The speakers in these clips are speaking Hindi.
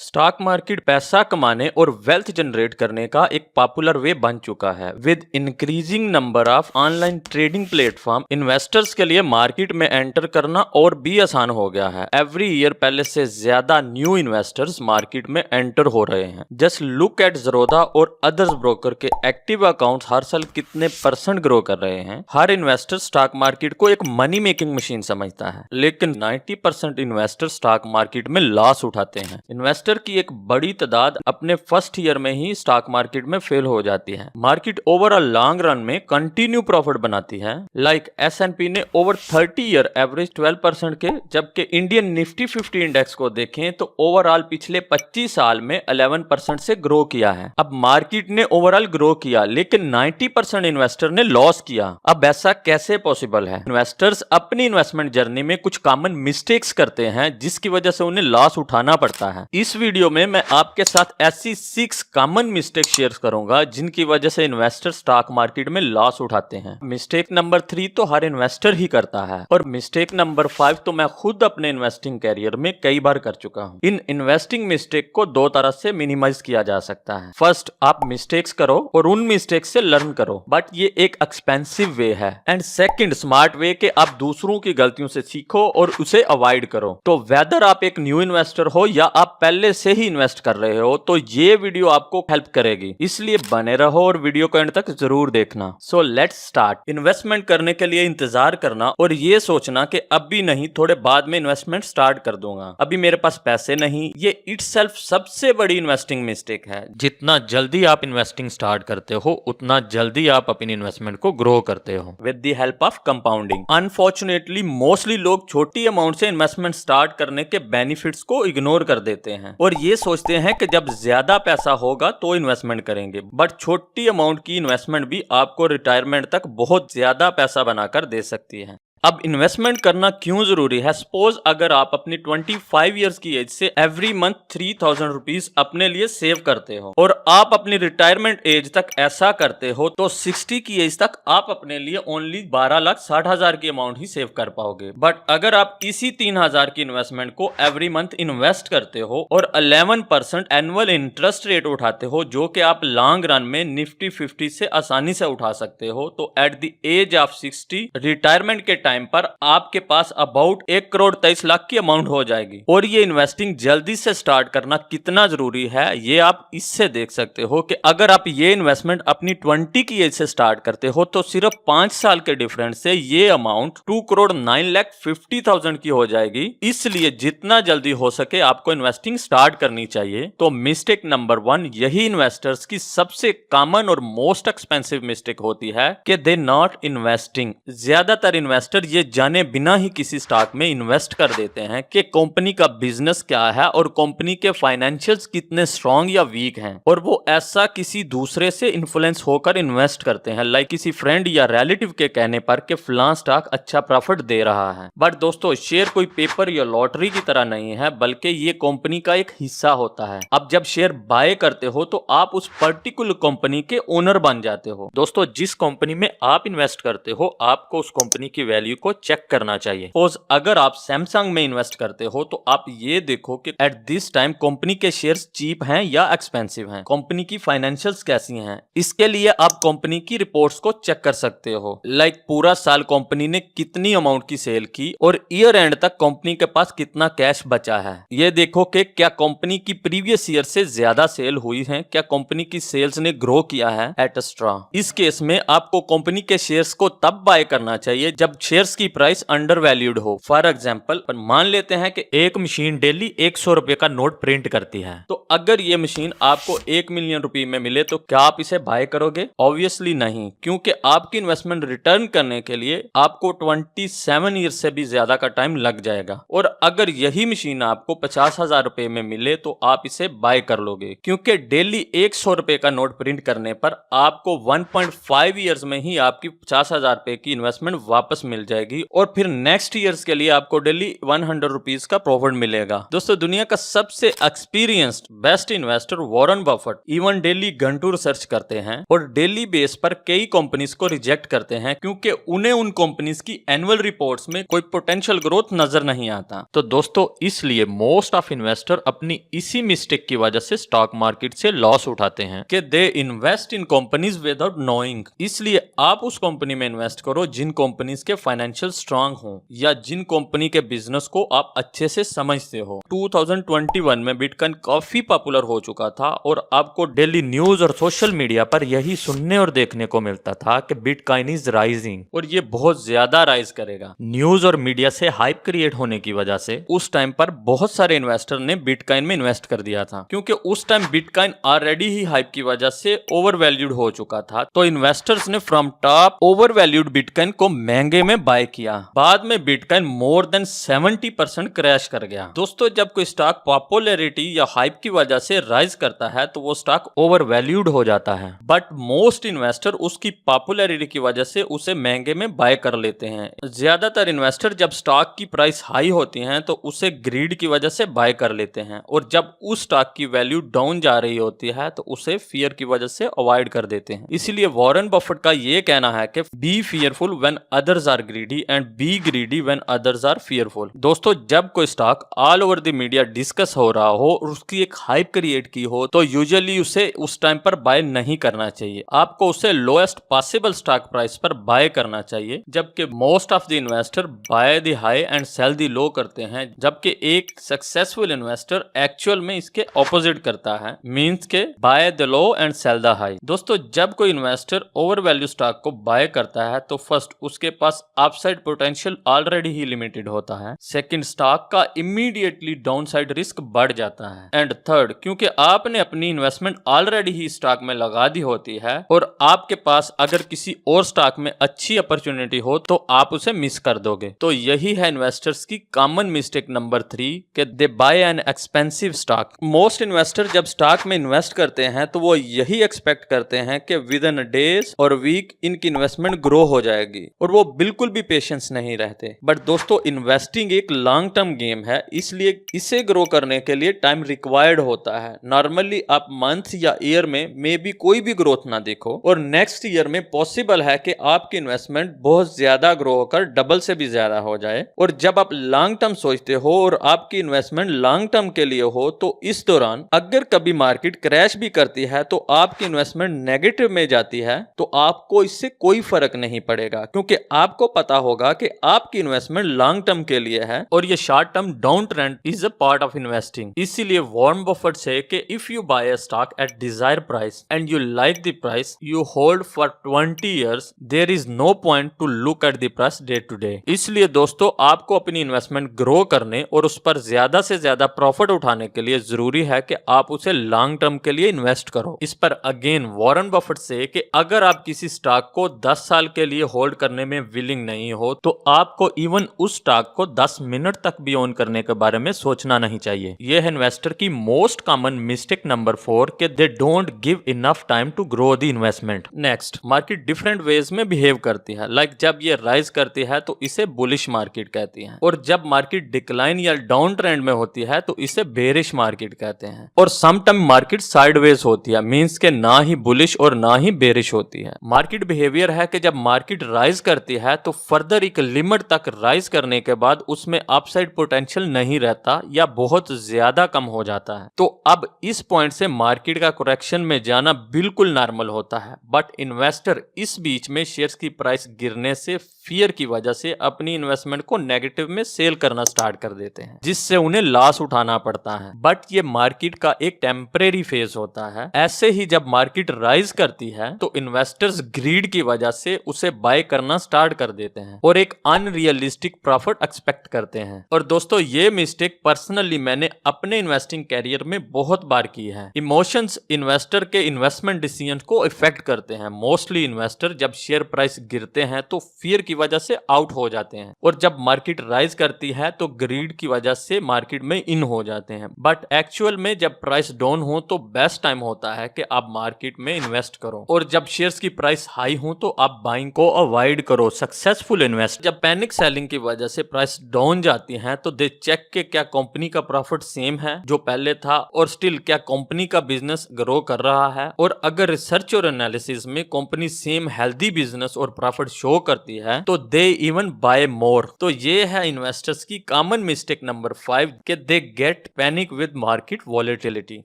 स्टॉक मार्केट पैसा कमाने और वेल्थ जनरेट करने का एक पॉपुलर वे बन चुका है। With increasing number of online trading platform, investors के लिए मार्केट में एंटर करना और भी आसान हो गया है। एवरी ईयर पहले से ज्यादा न्यू इन्वेस्टर्स मार्केट में एंटर हो रहे हैं। जस्ट लुक एट ज़रोदा और अदर्स ब्रोकर के एक्टिव अकाउंट्स हर साल कितने % ग्रो कर रहे हैं। हर इन्वेस्टर स्टॉक मार्केट को एक मनी मेकिंग मशीन समझता है, लेकिन 90% इन्वेस्टर स्टॉक मार्केट में लॉस उठाते हैं। इन्वेस्टर की एक बड़ी तादाद अपने फर्स्ट ईयर में ही स्टॉक मार्केट में फेल हो जाती है। Market over a long run में कंटिन्यू प्रॉफिट बनाती है। लाइक S&P ने ओवर 30 ईयर एवरेज 12% के, जबकि इंडियन निफ्टी 50 इंडेक्स को देखें तो ओवरऑल पिछले 25 साल में 11% से ग्रो किया है। अब मार्केट ने ओवरऑल ग्रो किया, लेकिन 90% इन्वेस्टर ने लॉस किया। अब ऐसा कैसे पॉसिबल है? इन्वेस्टर्स अपनी इन्वेस्टमेंट जर्नी में कुछ कॉमन मिस्टेक्स करते हैं जिसकी वजह से उन्हें लॉस उठाना पड़ता है। इस वीडियो में मैं आपके साथ ऐसी 6 कॉमन मिस्टेक शेयर करूंगा जिनकी वजह से इन्वेस्टर स्टॉक मार्केट में लॉस उठाते हैं। मिस्टेक नंबर 3 तो हर इन्वेस्टर ही करता है, और मिस्टेक नंबर 5 तो मैं खुद अपने इन्वेस्टिंग कैरियर में कई बार कर चुका हूं। इन इन्वेस्टिंग मिस्टेक को दो तरह से मिनिमाइज किया जा सकता है। फर्स्ट, आप मिस्टेक्स करो और उन मिस्टेक से लर्न करो, बट ये एक एक्सपेंसिव वे है। एंड सेकंड, स्मार्ट वे के आप दूसरों की गलतियों से सीखो और उसे अवॉइड करो। तो वेदर आप एक न्यू इन्वेस्टर हो या आप पहले से ही इन्वेस्ट कर रहे हो, तो ये वीडियो आपको हेल्प करेगी, इसलिए बने रहो और वीडियो को एंड तक जरूर देखना। So let's start. इन्वेस्टमेंट करने के लिए इंतजार करना और ये सोचना कि अभी नहीं, थोड़े बाद में इन्वेस्टमेंट स्टार्ट कर दूंगा, अभी मेरे पास पैसे नहीं, ये इटसेल्फ सबसे बड़ी इन्वेस्टिंग मिस्टेक है। जितना जल्दी आप इन्वेस्टिंग स्टार्ट करते हो, उतना जल्दी आप अपनी इन्वेस्टमेंट को ग्रो करते हो with the help of compounding. Unfortunately mostly लोग छोटी अमाउंट से इन्वेस्टमेंट स्टार्ट करने के बेनिफिट्स को इग्नोर कर देते हैं और ये सोचते हैं कि जब ज्यादा पैसा होगा तो इन्वेस्टमेंट करेंगे। बट छोटी अमाउंट की इन्वेस्टमेंट भी आपको रिटायरमेंट तक बहुत ज्यादा पैसा बनाकर दे सकती है। अब इन्वेस्टमेंट करना क्यों जरूरी है? सपोज अगर आप अपनी 25 इयर्स की एज से एवरी मंथ 3000 रुपीज अपने लिए सेव करते हो और आप अपनी रिटायरमेंट एज तक ऐसा करते हो, तो 60 की एज तक आप अपने लिए ओनली 12,60,000 की अमाउंट ही सेव कर पाओगे। बट अगर आप इसी 3000 की इन्वेस्टमेंट को एवरी मंथ इन्वेस्ट करते हो और 11% एनुअल इंटरेस्ट रेट उठाते हो, जो कि आप लॉन्ग रन में निफ्टी 50 से आसानी से उठा सकते हो, तो at the age of 60 retirement के टाइम पर आपके पास अबाउट 1,23,00,000 की अमाउंट हो जाएगी। और ये इन्वेस्टिंग जल्दी से स्टार्ट करना कितना जरूरी है, ये आप इससे देख सकते हो कि अगर आप ये इन्वेस्टमेंट अपनी 20 की एज से स्टार्ट करते हो, तो सिर्फ 5 साल के डिफरेंस से ये अमाउंट 2,09,50,000 की हो जाएगी। इसलिए जितना जल्दी हो सके आपको इन्वेस्टिंग स्टार्ट करनी चाहिए। तो मिस्टेक नंबर 1, यही इन्वेस्टर्स की सबसे कॉमन और मोस्ट एक्सपेंसिव मिस्टेक होती है कि दे नॉट इन्वेस्टिंग। ज्यादातर इन्वेस्टर ये जाने बिना ही किसी स्टॉक में इन्वेस्ट कर देते हैं कि कंपनी का बिजनेस क्या है और कंपनी के फाइनेंशियल्स कितने स्ट्रांग या वीक हैं, और वो ऐसा किसी दूसरे से इन्फ्लुएंस होकर इन्वेस्ट करते हैं, लाइक किसी फ्रेंड या रिलेटिव के कहने पर कि फलां स्टॉक अच्छा प्रॉफिट दे रहा है। बट दोस्तों, शेयर कोई पेपर या लॉटरी की तरह नहीं है, बल्कि ये कंपनी का एक हिस्सा होता है। अब जब शेयर बाय करते हो तो आप उस पर्टिकुलर कंपनी के ओनर बन जाते हो। दोस्तों, जिस कंपनी में आप इन्वेस्ट करते हो, आपको उस कंपनी की वैल्यू को चेक करना चाहिए। सपोज अगर आप सैमसंग में इन्वेस्ट करते हो, तो आप ये देखो कि एट दिस टाइम कंपनी के शेयर्स चीप हैं या एक्सपेंसिव हैं, कंपनी की फाइनेंशियल्स कैसी हैं। इसके लिए आप कंपनी की रिपोर्ट्स को चेक कर सकते हो, लाइक पूरा साल कंपनी ने कितनी अमाउंट की सेल की और ईयर एंड तक कंपनी के पास कितना कैश बचा है। ये देखो कि क्या कंपनी की प्रीवियस ईयर से ज्यादा सेल हुई है, क्या कंपनी की सेल्स ने ग्रो किया है, एटस्ट्रा। इस केस में आपको कंपनी के शेयर्स को तब बाय करना चाहिए जब शेयर्स की प्राइस अंडर वैल्यूड हो। फॉर एग्जांपल, मान लेते हैं कि एक मशीन डेली 100 रुपए का नोट प्रिंट करती है, तो अगर ये मशीन आपको 1 मिलियन रुपए में मिले तो क्या आप इसे बाय करोगे? ऑब्वियसली नहीं, क्योंकि आपकी इन्वेस्टमेंट रिटर्न करने के लिए आपको 27 ईयर से भी ज्यादा का टाइम लग जाएगा। और अगर यही मशीन आपको 50,000 रुपए में मिले तो आप इसे बाय कर लोगे, क्योंकि डेली 100 रुपए का नोट प्रिंट करने पर आपको 1.5 ईयर्स में ही आपकी 50,000 रुपए की इन्वेस्टमेंट वापस मिल मिल जाएगी और फिर नेक्स्ट ईयर्स के लिए आपको डेली 100 रुपीज का प्रॉफिट मिलेगा। दोस्तों, दुनिया का सबसे experienced best investor Warren Buffett even daily घंटों रिसर्च करते हैं और डेली बेस पर कई कंपनीज को रिजेक्ट करते हैं क्योंकि उन्हें उन कंपनीज की एनुअल रिपोर्ट्स में कोई पोटेंशियल ग्रोथ नजर नहीं आता। तो दोस्तों, इसलिए मोस्ट ऑफ इन्वेस्टर अपनी इसी मिस्टेक की वजह से स्टॉक मार्केट से लॉस उठाते हैं कि they invest in companies without knowing. इसलिए आप उस कंपनी में इन्वेस्ट करो जिन कंपनीज के फाइनेंशियल स्ट्रांग हो या जिन कंपनी के बिजनेस को आप अच्छे से समझते हो। 2021 में बिटकॉइन काफी पॉपुलर हो चुका था और आपको डेली न्यूज और सोशल मीडिया पर यही सुनने और देखने को मिलता था कि बिटकॉइन इज राइजिंग और ये बहुत ज्यादा राइज करेगा। न्यूज और मीडिया से हाइप क्रिएट होने की वजह से उस टाइम पर बहुत सारे इन्वेस्टर ने बिटकॉइन में इन्वेस्ट कर दिया था क्योंकि उस टाइम बिटकॉइन ऑलरेडी ही हाइप की वजह से ओवर वैल्यूड हो चुका था। तो इन्वेस्टर्स ने from top over valued bitcoin को महंगे में बाय किया। बाद में बिटकॉइन मोर देन 70% क्रैश कर गया। दोस्तों, जब कोई स्टॉक पॉपुलैरिटी या हाइप की वजह से राइज करता है तो वो स्टॉक ओवर वैल्यूड हो जाता है, बट मोस्ट इन्वेस्टर उसकी पॉपुलैरिटी की वजह से उसे महंगे में बाय कर लेते हैं। ज्यादातर इन्वेस्टर जब स्टॉक की प्राइस हाई होती है तो उसे ग्रीड की वजह से बाय कर लेते हैं और जब उस स्टॉक की वैल्यू डाउन जा रही होती है तो उसे फियर की वजह से अवॉइड कर देते हैं। इसलिए वॉरेन बफेट का ये कहना है कि be fearful when others are greedy and be greedy when others are fearful. दोस्तों, जब कोई stock all over the media discuss हो रहा हो और उसकी एक हाइप क्रिएट की हो तो यूजुअली उसे उस टाइम पर बाय नहीं करना चाहिए। आपको उसे लोएस्ट पॉसिबल स्टॉक प्राइस पर बाय करना चाहिए, जबकि most of the investor buy the high and sell the low करते हैं, जबकि एक सक्सेसफुल इन्वेस्टर एक्चुअल में इसके ऑपोजिट करता है, मींस के buy the low and sell the high. दोस्तों, जब कोई इन्वेस्टर ओवर वैल्यू स्टॉक को बाय करता है तो फर्स्ट उसके पास अपसाइड पोटेंशियल ऑलरेडी ही लिमिटेड होता है, सेकंड स्टॉक का इमीडिएटली डाउनसाइड रिस्क बढ़ जाता है, एंड थर्ड क्योंकि आपने अपनी इन्वेस्टमेंट ऑलरेडी ही स्टॉक में लगा दी होती है और आपके पास अगर किसी और स्टॉक में अच्छी अपॉर्चुनिटी हो तो आप उसे मिस कर दोगे। तो यही है इन्वेस्टर्स की कॉमन मिस्टेक नंबर 3 कि they buy an expensive stock. Most investor जब स्टॉक में इन्वेस्ट करते हैं तो वो यही एक्सपेक्ट करते हैं कि विद इन डेज और वीक इनकी इन्वेस्टमेंट ग्रो हो जाएगी और वो बिल्कुल भी पेशेंस नहीं रहते। बट दोस्तों, इन्वेस्टिंग एक लॉन्ग टर्म गेम है, इसलिए इसे ग्रो करने के लिए टाइम रिक्वायर्ड होता है। नॉर्मली आप मंथ या ईयर में मे बी कोई भी ग्रोथ ना देखो और नेक्स्ट ईयर में पॉसिबल है कि आपकी इन्वेस्टमेंट बहुत ज्यादा ग्रो होकर डबल से भी ज्यादा हो जाए। और जब आप लॉन्ग टर्म सोचते हो और आपकी इन्वेस्टमेंट लॉन्ग टर्म के लिए हो तो इस दौरान अगर कभी मार्केट क्रैश भी करती है तो आपकी इन्वेस्टमेंट नेगेटिव में जाती है तो आपको इससे कोई फर्क नहीं पड़ेगा क्योंकि आपको पता होगा कि आपकी इन्वेस्टमेंट लॉन्ग टर्म के लिए है और ये short term down trend is a part of investing. इसीलिए वॉरेन बफेट से कि if you buy a stock at desire price and you like the price you hold for 20 years, there is no point to look at the price day to day. इसलिए दोस्तों, आपको अपनी इन्वेस्टमेंट ग्रो करने और उस पर ज्यादा से ज्यादा प्रॉफिट उठाने के लिए जरूरी है कि आप उसे लॉन्ग टर्म के लिए इन्वेस्ट करो। इस पर अगेन वॉरेन बफेट से कि अगर आप किसी स्टॉक को 10 साल के लिए होल्ड करने में विलिंग नहीं हो तो आपको इवन उस स्टॉक को 10 मिनट तक भी ओन करने के बारे में सोचना नहीं चाहिए। यह है इन्वेस्टर की मोस्ट कॉमन मिस्टेक नंबर 4 कि they don't give enough time to grow the investment. Next, market different ways में बिहेव करती है। लाइक जब ये राइज करती है तो इसे बुलिश मार्केट कहती है और जब मार्केट डिक्लाइन या डाउन ट्रेंड में होती है तो इसे बेरिश मार्केट कहते हैं और सम टाइम मार्केट साइडवेज होती है, मींस के ना ही बुलिश और ना ही बेरिश होती है। मार्केट बिहेवियर है कि जब मार्केट राइज करती है तो फर्दर एक लिमिट तक राइज करने के बाद उसमें अपसाइड पोटेंशियल नहीं रहता या बहुत ज्यादा कम हो जाता है। तो अब इस पॉइंट से मार्केट का करेक्शन में जाना बिल्कुल नॉर्मल होता है, बट इन्वेस्टर इस बीच में शेयर्स की प्राइस गिरने से फियर की वजह से अपनी इन्वेस्टमेंट को नेगेटिव में सेल करना स्टार्ट कर देते हैं, जिससे उन्हें लॉस उठाना पड़ता है। बट ये मार्केट का एक टेम्परेरी फेज होता है। ऐसे ही जब मार्केट राइज करती है तो इन्वेस्टर्स ग्रीड की वजह से उसे बाय करना स्टार्ट कर देते हैं और एक अनरियलिस्टिक प्रॉफिट एक्सपेक्ट करते हैं। और दोस्तों, ये मिस्टेक पर्सनली मैंने अपने इन्वेस्टिंग कैरियर में बहुत बार की है। इमोशंस इन्वेस्टर के इन्वेस्टमेंट डिसीजन को इफेक्ट करते हैं। मोस्टली इन्वेस्टर जब शेयर प्राइस गिरते हैं तो फियर की वजह से आउट हो जाते हैं और जब मार्केट राइज करती है तो ग्रीड की वजह से मार्केट में इन हो जाते हैं। बट एक्चुअल में जब प्राइस डाउन हो तो बेस्ट टाइम होता है कि आप मार्केट में इन्वेस्ट करो और जब शेयर्स की प्राइस हाई हो तो आप बाइंग को अवॉइड करो। सक्सेस सक्सेसफुल इन्वेस्टर जब पैनिक सेलिंग की वजह से प्राइस डाउन जाती है तो दे चेक के क्या कंपनी का प्रॉफिट सेम है जो पहले था और स्टिल क्या कंपनी का बिजनेस ग्रो कर रहा है, और अगर रिसर्च और एनालिसिस में कंपनी सेम हेल्दी बिजनेस और प्रॉफिट शो करती है तो दे इवन बाय मोर। तो ये है इन्वेस्टर्स की कॉमन मिस्टेक नंबर 5 कि they get panic with market volatility.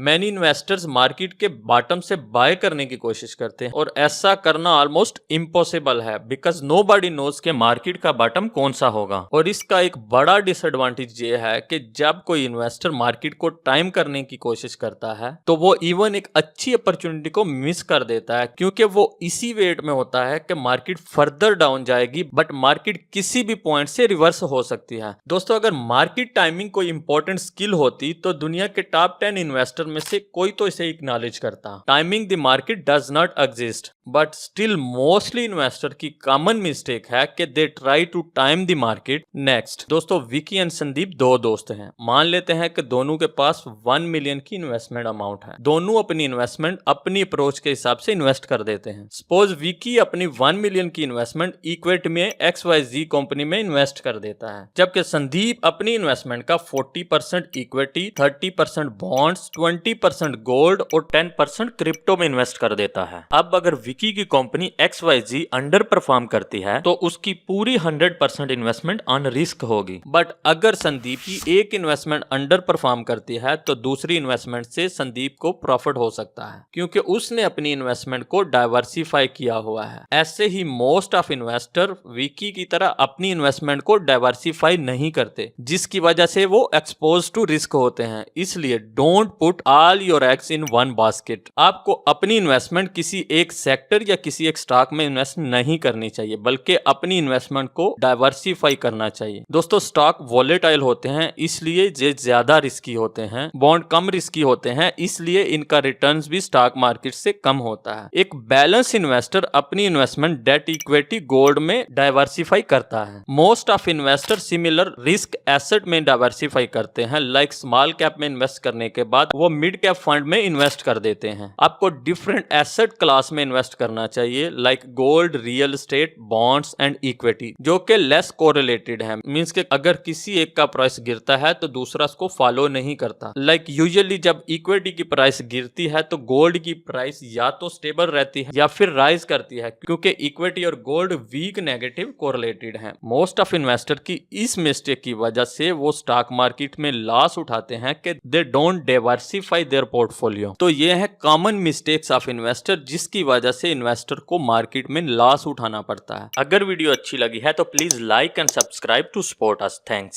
Many investors market के बॉटम से बाय करने की कोशिश करते हैं और ऐसा करना ऑलमोस्ट इम्पॉसिबल है बिकॉज नोबडी नोज के मार्केट का बॉटम कौन सा होगा। और इसका एक बड़ा डिसएडवांटेज ये है कि जब कोई इन्वेस्टर मार्केट को टाइम करने की कोशिश करता है तो वो इवन एक अच्छी अपॉर्चुनिटी को मिस कर देता है क्योंकि वो इसी वेट में होता है कि मार्केट फर्दर डाउन जाएगी बट मार्केट किसी भी पॉइंट से रिवर्स हो सकती है। दोस्तों अगर मार्केट टाइमिंग कोई इंपॉर्टेंट स्किल होती तो दुनिया के टॉप 10 इन्वेस्टर में से कोई तो इसे एक्नॉलेज करता। Timing the market does not exist but still mostly investor की कॉमन मिस्टेक है कि they try to time the market. Next दोस्तों, विकी एंड संदीप दो दोस्त हैं। मान लेते हैं कि दोनों के पास 1 मिलियन की इन्वेस्टमेंट अमाउंट है। दोनों अपनी इन्वेस्टमेंट अपनी अप्रोच के हिसाब से इन्वेस्ट कर देते हैं। सपोज विकी अपनी 1 मिलियन की इन्वेस्टमेंट इक्विटी में XYZ कंपनी में इन्वेस्ट कर देता है, जबकि संदीप अपनी इन्वेस्टमेंट का 40% इक्विटी, 30% बॉन्ड्स, 20% गोल्ड और 10% क्रिप्टो में इन्वेस्ट कर देता है। अब अगर विकी की कंपनी XYZ अंडर परफॉर्म करती है तो उसकी पूरी 100% इन्वेस्टमेंट ऑन रिस्क होगी। बट अगर संदीप की एक इन्वेस्टमेंट अंडर परफॉर्म करती है तो दूसरी इन्वेस्टमेंट से संदीप को प्रॉफिट हो सकता है क्योंकि उसने अपनी इन्वेस्टमेंट को डाइवर्सिफाई किया हुआ है। ऐसे ही मोस्ट ऑफ इन्वेस्टर विकी की तरह अपनी इन्वेस्टमेंट को डाइवर्सिफाई नहीं करते जिसकी वजह से वो एक्सपोज टू रिस्क होते हैं। इसलिए don't put all your eggs in one basket. आपको अपनी इन्वेस्टमेंट किसी एक सेक्टर या किसी एक स्टॉक में इन्वेस्ट नहीं करनी चाहिए बल्कि अपनी इन्वेस्टमेंट को डाइवर्सिफाई करना चाहिए। दोस्तों स्टॉक वॉलेटाइल होते हैं इसलिए ये ज्यादा रिस्की होते हैं, बॉन्ड कम रिस्की होते हैं इसलिए इनका रिटर्न्स भी स्टॉक मार्केट से कम होता है। एक बैलेंस इन्वेस्टर अपनी इन्वेस्टमेंट डेट, इक्विटी, गोल्ड में डाइवर्सिफाई करता है। Most of investor similar risk asset में डाइवर्सिफाई करते हैं, लाइक स्मॉल कैप में इन्वेस्ट करने के बाद वो मिड कैप फंड में इन्वेस्ट कर देते हैं। आपको डिफरेंट एसेट क्लास में इन्वेस्ट करना चाहिए like gold, real estate, bonds and equity जो कि लेस कोरिलेटेड है। मींस कि अगर किसी एक का प्राइस गिरता है तो दूसरा उसको फॉलो नहीं करता। लाइक यूजुअली जब इक्विटी की प्राइस गिरती है तो गोल्ड की प्राइस या तो स्टेबल रहती है या फिर राइज करती है क्योंकि इक्विटी और गोल्ड वीक नेगेटिव कोरिलेटेड है। मोस्ट ऑफ इन्वेस्टर की इस मिस्टेक की वजह से वो स्टॉक मार्केट में लॉस उठाते हैं कि they don't diversify their portfolio. तो ये है कॉमन मिस्टेक्स ऑफ इन्वेस्टर जिसकी वजह से इन्वेस्टर को मार्केट में लॉस उठाना पड़ता है। अगर वीडियो अच्छी लगी है तो please like and subscribe to support us. Thanks.